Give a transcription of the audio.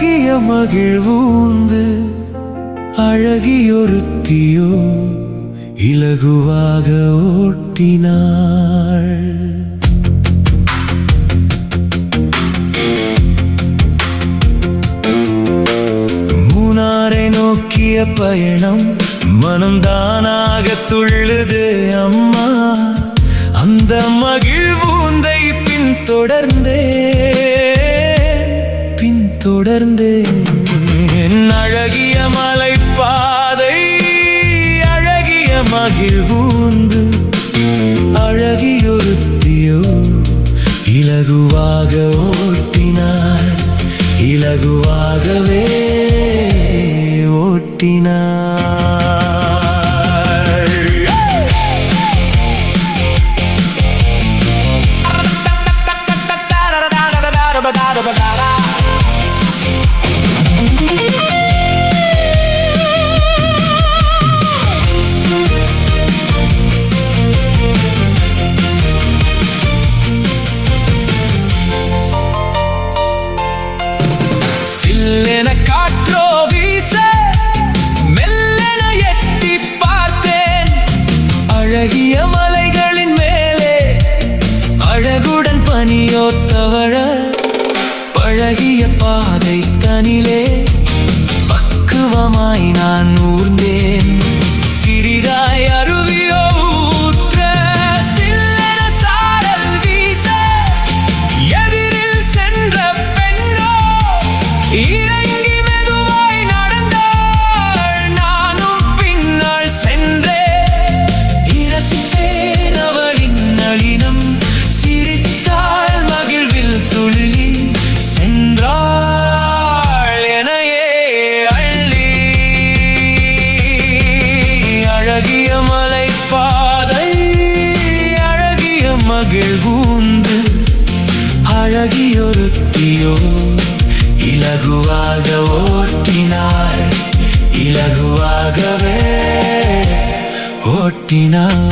அழகிய மகிழ்வூந்து அழகியொருத்தியோ இலகுவாக ஓட்டினாள். மூனாரை நோக்கிய பயணம் மனம் தானாக துள்ளுது அம்மா. அந்த மகிழ்வூந்தை பின்தொடர்ந்தே அழகிய மலைப்பாதை அழகிய மகிழ்வூந்து அழகியொருத்தியோ இலகுவாக ஓட்டினாள். இலகுவாகவே ஓட்டினாள். சில்லென காற்றோ வீச மெல்லென எட்டி பார்த்தேன். அழகிய மலைகளின் மேலே அழகுடன் பனியோ தவழ பழகிய பாதை தனிலே பக்குவமாய் நான் ஊர்ந்தேன். சிறிதாய் அருவியோ ஊற்ற சில்லென சாரல் வீச எதிரில் சென்ற பெண்ணோ இறங்கி மெதுவாய் நடந்தாள். நானும் பின்னால் சென்றேன். இரசித்தேன் அவளின் நளினம். சிரித்தாள் மகிழ்வில் துள்ளி சென்றாள் எனையே அள்ளி. அழகிய மலைப்பாதை அழகிய மகிழ்வூந்து அழகியொருத்தியோ இலகுவாக ஓட்டினாள். இலகுவாகவே ஓட்டினாள்.